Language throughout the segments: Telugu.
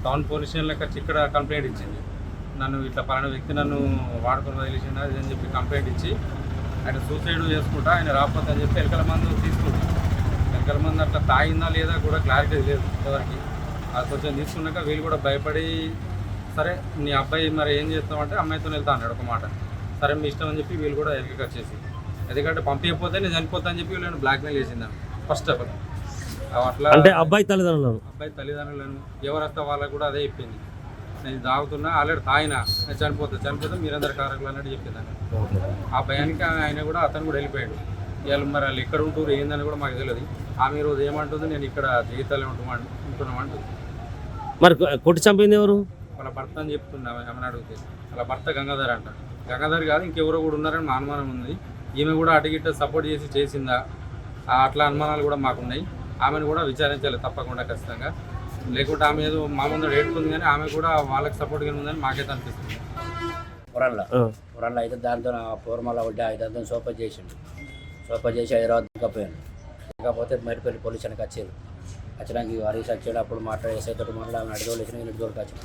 టౌన్ పోలీస్ స్టేషన్లో వచ్చి ఇక్కడ కంప్లైంట్ ఇచ్చింది. నన్ను ఇట్లా పలానా వ్యక్తి నన్ను వాడుకొని వదిలేసింది అది అని చెప్పి కంప్లైంట్ ఇచ్చి ఆయన సూసైడ్ చేసుకుంటా ఆయన రాకపోతే అని చెప్పి ఎలకల మందు తీసుకుంటాం. ఎలకల మందు అట్లా తాగిందా లేదా కూడా క్లారిటీ లేదు ఎవరికి. అది కొంచెం తీసుకున్నాక వీళ్ళు కూడా భయపడి సరే నీ అబ్బాయి మరి ఏం చేస్తామంటే అమ్మాయితో వెళ్తా అన్నాడు ఒక మాట. సరే మీ ఇష్టం అని చెప్పి వీళ్ళు కూడా ఎదురుకి వచ్చేసి ఎందుకంటే పంపించకపోతే నేను చనిపోతా అని చెప్పి వీళ్ళని బ్లాక్మెయిల్ చేసిందాను ఫస్ట్ ఆఫ్ ఆల్. అట్లా అంటే అబ్బాయి తల్లిదండ్రులను ఎవరు వస్తే వాళ్ళకు కూడా అదే చెప్పింది. నేను తాగుతున్నా ఆల్రెడీ తాగినా నేను చనిపోతే మీరందరు కారకులు అన్నట్టు చెప్పిందాన్ని. ఆ భయానికి ఆయన కూడా అతను కూడా వెళ్ళిపోయాడు. ఇవాళ మరి వాళ్ళు ఎక్కడ ఉంటున్నారు ఏందని కూడా మాకు తెలియదు. ఆమె రోజు ఏమంటుంది నేను ఇక్కడ జీవితాలే ఉంటున్నామంటుంది. మరి కొట్టి చంపింది ఎవరు? వాళ్ళ భర్త అని చెప్తున్నా ఏమని అడిగితే వాళ్ళ భర్త గంగాధర్ అంట. గంగాధర్ కాదు ఇంకెవరో కూడా ఉన్నారని మా అనుమానం ఉంది. ఈమె కూడా అటుగిట్ట సపోర్ట్ చేసిందా అట్లా అనుమానాలు కూడా మాకున్నాయి. ఆమెను కూడా విచారించాలి తప్పకుండా ఖచ్చితంగా. లేకుంటే ఆమె ఏదో మా ముందు ఏడుతుంది కానీ ఆమె కూడా వాళ్ళకి సపోర్ట్గా ఉందని మాకైతే అనిపిస్తుంది. పురాణలో అయితే దాంతో పూర్మల ఉంటే దాంతో సోపర్ చేసి హైదరాబాద్ దిగపోయాను. దిగకపోతే మరిపల్లి పోలీస్ స్టేషన్కి వచ్చారు. వచ్చినాక హరీష్ వచ్చాడు. అప్పుడు ఎస్ఐ తోటి మాట్లాడి అడిగోళ్ళు వచ్చిన ఇంటి దూరకు వచ్చాను.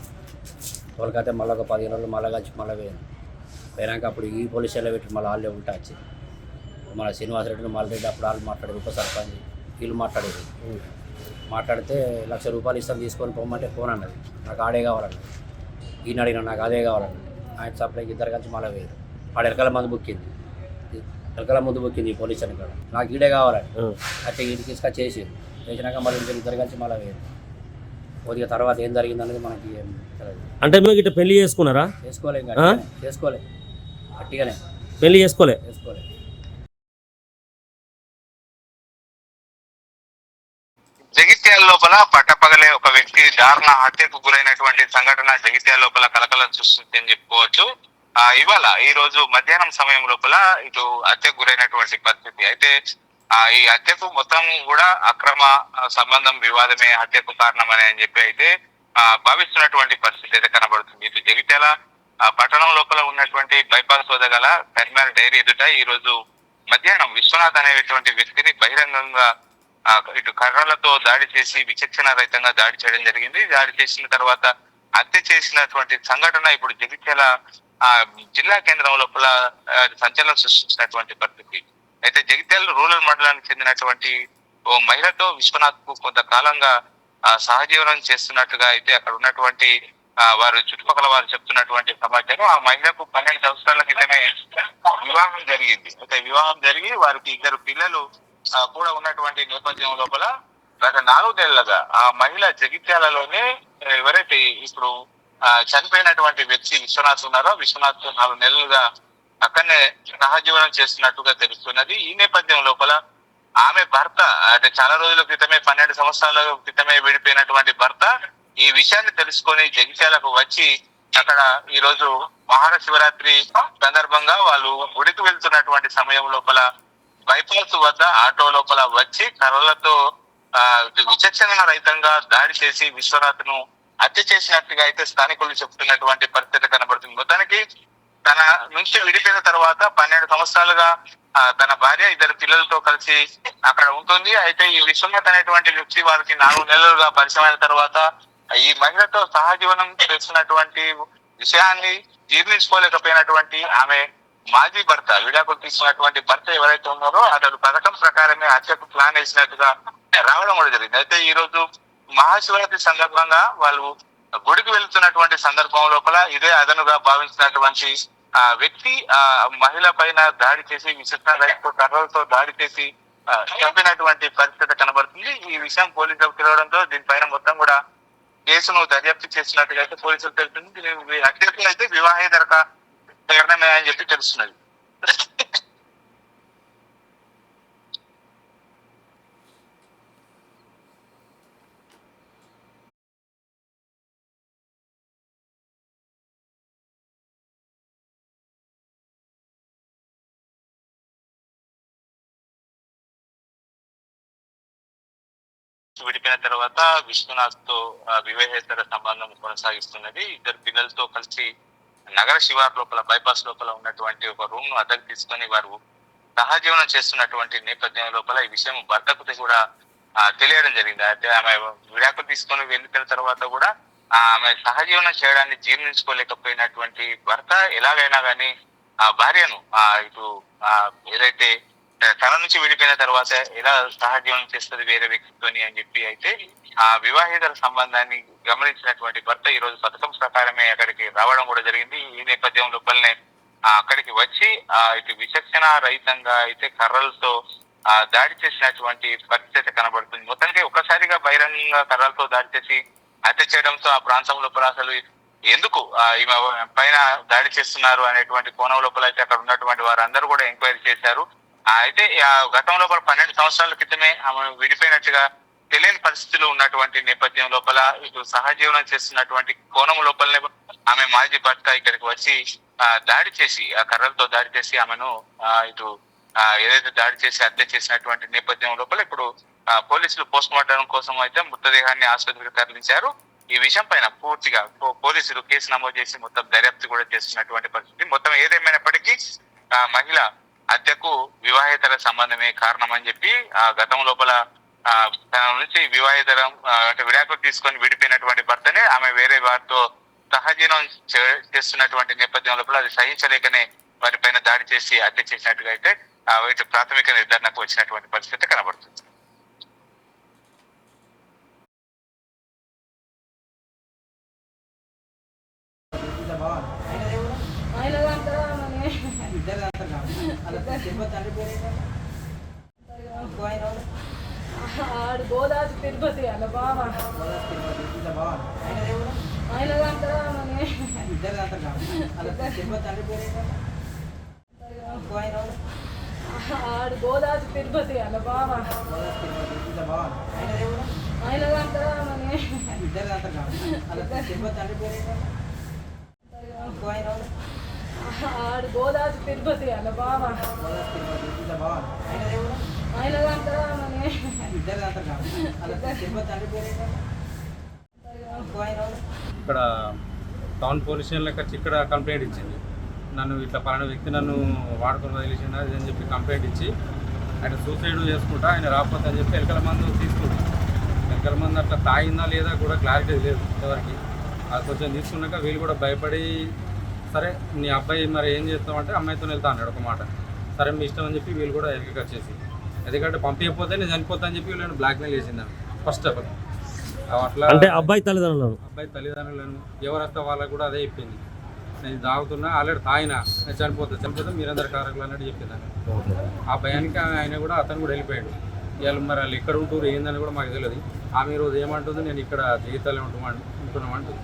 తోలకైతే మళ్ళీ ఒక 15 రోజులు మళ్ళీ వచ్చి మళ్ళీ పోయినాక అప్పుడు ఈ పోలీస్ స్టేషన్లో పెట్టి మళ్ళీ వాళ్ళే ఉంటా వచ్చి మన శ్రీనివాసరెడ్డిని మళ్ళీ అప్పుడు వాళ్ళు మాట్లాడేది ఉప సర్పంచ్ వీళ్ళు మాట్లాడితే ₹1,00,000 ఇస్తాను తీసుకొని పోమంటే ఫోన్ అన్నది. నాకు ఆడే కావాలన్నది. ఈయన అడిగిన నాకు అదే కావాలన్నది. ఆయన సప్లైకి ఇద్దరు కలిసి మళ్ళీ వేరు. వాడు ఎలకల మందు బుక్కింది ఈ పోలీస్ స్టేషన్ కాడ. నాకు ఈడే కావాలని అయితే ఇంటికి తీసుకొచ్చి చేసినాక మళ్ళీ ఇద్దరు కలిసి మళ్ళీ వేరు. కొద్దిగా తర్వాత ఏం జరిగింది అనేది మనకి ఏం తెలియదు. అంటే మీరు ఇట్లా పెళ్లి చేసుకున్నారా? చేసుకోలే గట్టిగానే పెళ్లి చేసుకోలే. జగిత్యాల లోపల పట్టపగలే ఒక వ్యక్తి దారుణ హత్యకు గురైనటువంటి సంఘటన జగిత్యాల లోపల కలకలం సృష్టించి అని చెప్పుకోవచ్చు. ఇవాళ ఈ రోజు మధ్యాహ్నం సమయం లోపల ఇటు హత్యకు గురైనటువంటి పరిస్థితి. అయితే ఈ హత్యకు మొత్తం కూడా అక్రమ సంబంధం వివాదమే హత్యకు కారణమని అని చెప్పి అయితే భావిస్తున్నటువంటి పరిస్థితి అయితే కనబడుతుంది. ఇటు జగిత్యాల పట్టణం లోపల ఉన్నటువంటి బైపాస్ వద్ద గల కరీంనగర్ డైరీ ఎదుట ఈ రోజు మధ్యాహ్నం విశ్వనాథ్ అనేటువంటి వ్యక్తిని బహిరంగంగా ఇటు కర్రలతో దాడి చేసి విచక్షణ రహితంగా దాడి చేయడం జరిగింది. దాడి చేసిన తర్వాత హత్య చేసినటువంటి సంఘటన ఇప్పుడు జగిత్యాల జిల్లా కేంద్రం లోపల సంచలనం సృష్టించినటువంటి పరిస్థితి. అయితే జగిత్యాల రూరల్ మండలానికి చెందినటువంటి ఓ మహిళతో విశ్వనాథ్ కు కొంతకాలంగా సహజీవనం చేస్తున్నట్టుగా అయితే అక్కడ ఉన్నటువంటి వారు చుట్టుపక్కల వారు చెప్తున్నటువంటి సమాచారం. ఆ మహిళకు 12 సంవత్సరాల క్రితమే వివాహం జరిగింది. అయితే వివాహం జరిగి వారికి 2 పిల్లలు కూడా ఉన్నటువంటి నేపథ్యం లోపల గత 4 నెలలుగా ఆ మహిళ జగిత్యాలలోనే ఎవరైతే ఇప్పుడు చనిపోయినటువంటి వ్యక్తి విశ్వనాథ్ ఉన్నారో విశ్వనాథ్ 4 నెలలుగా అక్కడనే సహజీవనం చేస్తున్నట్టుగా తెలుస్తున్నది. ఈ నేపథ్యం లోపల ఆమె భర్త అంటే చాలా రోజుల క్రితమే 12 సంవత్సరాల క్రితమే విడిపోయినటువంటి భర్త ఈ విషయాన్ని తెలుసుకొని జగిత్యాలకు వచ్చి అక్కడ ఈ రోజు మహాశివరాత్రి సందర్భంగా వాళ్ళు గుడికి వెళ్తున్నటువంటి సమయం లోపల బైపాస్ వద్ద ఆటో లోపల వచ్చి కర్రలతో విచక్షణ రహితంగా దాడి చేసి విశ్వనాథ్ ను హత్య చేసినట్టుగా అయితే స్థానికులు చెప్తున్నటువంటి పరిస్థితి కనబడుతుంది. మొత్తానికి తన నుంచి విడిపోయిన తర్వాత 12 సంవత్సరాలుగా తన భార్య 2 పిల్లలతో కలిసి అక్కడ ఉంటుంది. అయితే ఈ విశ్వనాథ్ అనేటువంటి వ్యక్తి వారికి 4 నెలలుగా పరిచయమైన తర్వాత ఈ మహిళతో సహజీవనం చేస్తున్నటువంటి విషయాన్ని జీర్ణించుకోలేకపోయినటువంటి ఆమె మాజీ భర్త విడాకులు తీసుకున్నటువంటి భర్త ఎవరైతే ఉన్నారో అతడు పథకం ప్రకారమే హత్యకు ప్లాన్ వేసినట్టుగా రావడం కూడా జరిగింది. అయితే ఈ రోజు మహాశివరాత్రి సందర్భంగా వాళ్ళు గుడికి వెళ్తున్నటువంటి సందర్భం లోపల ఇదే అదనుగా భావించినటువంటి వ్యక్తి ఆ మహిళ పైన దాడి చేసి విచక్షణ రహిత కర్రలతో దాడి చేసి చంపినటువంటి పరిస్థితి కనబడుతుంది. ఈ విషయం పోలీసులకు తెలియడంతో దీనిపైన మొత్తం కూడా కేసును దర్యాప్తు చేసినట్టుగా అయితే పోలీసులు తెలుస్తుంది. దీని హత్యకు అయితే వివాహేతర కారణమే అని చెప్పి తెలుస్తున్నది. విడిపోయిన తర్వాత విశ్వనాథ్ తో వివాహేతర సంబంధం కొనసాగిస్తున్నది. 2 పిల్లలతో కలిసి నగర శివార్ లోపల బైపాస్ లోపల ఉన్నటువంటి ఒక రూమ్ ను అద్దెకు తీసుకొని వారు సహజీవనం చేస్తున్నటువంటి నేపథ్యం లోపల ఈ విషయం భర్తకు కూడా తెలియడం జరిగింది. అయితే ఆమె విడాకులు తీసుకొని వెళ్ళిపోయిన తర్వాత కూడా ఆమె సహజీవనం చేయడాన్ని జీర్ణించుకోలేకపోయినటువంటి భర్త ఎలాగైనా కానీ ఆ భార్యను ఇటు ఏదైతే తన నుంచి విడిపోయిన తర్వాత ఎలా సహజీవనం చేస్తుంది వేరే వ్యక్తితోని అని చెప్పి అయితే ఆ వివాహేతర సంబంధాన్ని గమనించినటువంటి భర్త ఈ రోజు పథకం ప్రకారమే అక్కడికి రావడం కూడా జరిగింది. ఈ నేపథ్యం లోపలనే అక్కడికి వచ్చి ఇటు విచక్షణ రహితంగా అయితే కర్రలతో దాడి చేసినటువంటి పరిస్థితి కనబడుతుంది. మొత్తానికి ఒకసారిగా బహిరంగంగా కర్రలతో దాడి చేసి హత్య చేయడంతో ఆ ప్రాంతం లోపల అసలు ఎందుకు ఈమె పైన దాడి చేస్తున్నారు అనేటువంటి కోణం లోపల అయితే అక్కడ ఉన్నటువంటి వారందరూ కూడా ఎంక్వైరీ చేశారు. అయితే గతం లోపల 12 సంవత్సరాల క్రితమే ఆమె విడిపోయినట్టుగా తెలియని పరిస్థితులు ఉన్నటువంటి నేపథ్యం లోపల ఇటు సహజీవనం చేస్తున్నటువంటి కోణం లోపలనే ఆమె మాజీ భర్త ఇక్కడికి వచ్చి దాడి చేసి ఆ కర్రలతో దాడి చేసి ఆమెను ఇటు ఏదైతే దాడి చేసి హత్య చేసినటువంటి నేపథ్యం లోపల ఇప్పుడు పోలీసులు పోస్ట్ మార్టం కోసం అయితే మృతదేహాన్ని ఆసుపత్రికి తరలించారు. ఈ విషయం పైన పూర్తిగా పోలీసులు కేసు నమోదు చేసి మొత్తం దర్యాప్తు కూడా చేస్తున్నటువంటి పరిస్థితి. మొత్తం ఏదేమైనప్పటికీ మహిళ హత్యకు వివాహేతర సంబంధమే కారణం అని చెప్పి గతం లోపల తన నుంచి వివాహేతరం అంటే విడాకులు తీసుకొని విడిపోయినటువంటి భర్తనే ఆమె వేరే వారితో సహజీవనం చేస్తున్నటువంటి నేపథ్యం లోపల అది సహించలేకనే వారి పైన దాడి చేసి హత్య చేసినట్టుగా అయితే వీటి ప్రాథమిక నిర్ధారణకు వచ్చినటువంటి పరిస్థితి కనబడుతుంది. ఆడు గోదావరి తిరుపతి అలా బావా ఆడు గోదావరి తిరుపతి అలా బావా ఆడు గోదావరి తిరుపతి అలా బావా ఇక్కడ టౌన్ పోలీస్ స్టేషన్లోకి వచ్చి ఇక్కడ కంప్లైంట్ ఇచ్చింది. నన్ను ఇట్లా పలానా వ్యక్తి నన్ను వాడుకొని వదిలేసింది అని చెప్పి కంప్లైంట్ ఇచ్చి ఆయన సూసైడ్ చేసుకుంటా ఆయన రాకపోతే అని చెప్పి ఎలకల మందు తీసుకుంది. ఎలకల మందు అట్లా తాగిందా లేదా కూడా క్లారిటీ లేదు ఇంతవరకు. అది కొంచెం తీసుకున్నాక వీళ్ళు కూడా భయపడి సరే నీ అబ్బాయి మరి ఏం చేస్తామంటే అమ్మాయితో వెళ్తా అన్నాడు ఒక మాట. సరే మీ ఇష్టం అని చెప్పి వీళ్ళు కూడా ఎదురుకి వచ్చేసి ఎందుకంటే పంపించకపోతే నేను చనిపోతా అని చెప్పి వీళ్ళని బ్లాక్మెయిల్ చేసింది ఫస్ట్ ఆఫ్ ఆల్. అట్లా అంటే అబ్బాయి తల్లిదండ్రులను ఎవరైతే వాళ్ళకు కూడా అదే చెప్పింది. నేను తాగుతున్నా ఆల్రెడీ తాగినా నేను చనిపోతే మీరందరూ కారకులు అన్నట్టు చెప్పింది. ఆ భయానికి ఆయన కూడా అతను కూడా వెళ్ళిపోయాడు. ఇవాళ మరి వాళ్ళు ఎక్కడ ఉంటూరు ఏందని కూడా మాకు తెలియదు. ఆమె రోజు ఏమంటుంది నేను ఇక్కడ జీవితాలే ఉంటున్నామంటుంది.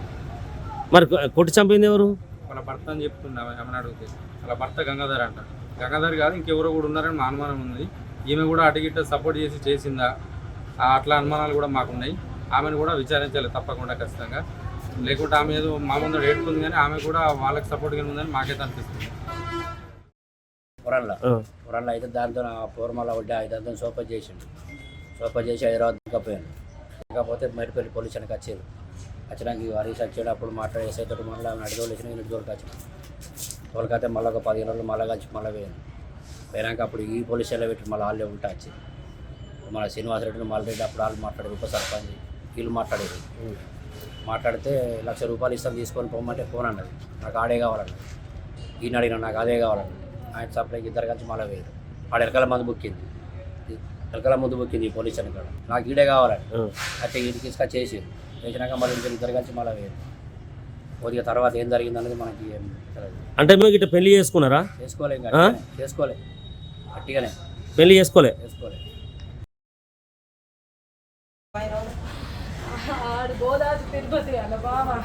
మరి కొట్టి చంపింది ఎవరు? వాళ్ళ భర్త అని చెప్తున్నా ఏమని అడిగితే వాళ్ళ భర్త గంగాధర్ అంట. గంగాధర్ కాదు ఇంకెవరో కూడా ఉన్నారని మా అనుమానం ఉంది. ఈమె కూడా అటుగిట్ట సపోర్ట్ చేసిందా అట్లా అనుమానాలు కూడా మాకున్నాయి. ఆమెను కూడా విచారించాలి తప్పకుండా ఖచ్చితంగా. లేకుంటే ఆమె ఏదో మా ముందు ఏడుతుంది కానీ ఆమె కూడా వాళ్ళకి సపోర్ట్గా ఉందని మాకైతే అనిపిస్తుంది. పురాణలో అయితే దాంతో పూర్మల వడ్డీ దాంతో సోప చేసి హైదరాబాద్ దిక్కపోయాను. కాకపోతే మరిపల్లి పోలీస్ స్టేషన్కి వచ్చారు. వచ్చినాక హరీష్ వచ్చాడు. అప్పుడు ఎస్ఐతో మాట్లాడి అడిగోలు వచ్చినా ఇంటి దూరకు వచ్చిన తోలకైతే మళ్ళీ ఒక 15 రోజులు మళ్ళీ కలిసి మళ్ళీ పోయినాక అప్పుడు ఈ పోలీస్ స్టేషన్లో పెట్టి మళ్ళీ వాళ్ళే ఉంటా వచ్చి మన శ్రీనివాసరెడ్డిని మళ్ళీ అప్పుడు వాళ్ళు మాట్లాడారు. ఉప సర్పంచ్ వీళ్ళు మాట్లాడితే ₹1,00,000 ఇస్తాను తీసుకొని పోమంటే ఫోన్ అన్నది. నాకు ఆడే కావాలన్నది. ఈయన అడిగినా నాకు అదే కావాలన్నది. ఆయన సప్లైకి ఇద్దరు కలిసి మళ్ళీ వేయరు. ఆడ ఎలకల మందు బుక్కింది ఈ పోలీస్ స్టేషన్ కాడ. నాకు ఈడే కావాలని అయితే ఇంటికి తీసుకొచ్చి చేసినాక మళ్ళీ ఇద్దరు కలిసి మళ్ళీ వేయరు. కొద్దిగా తర్వాత ఏం జరిగింది అనేది మనకి ఏం తెలియదు. అంటే మీరు ఇట్లా పెళ్లి చేసుకున్నారా? చేసుకోలే గట్టిగానే పెళ్లి చేసుకోలే. ఆడు గోదావరి తిరుపతి అలా బావా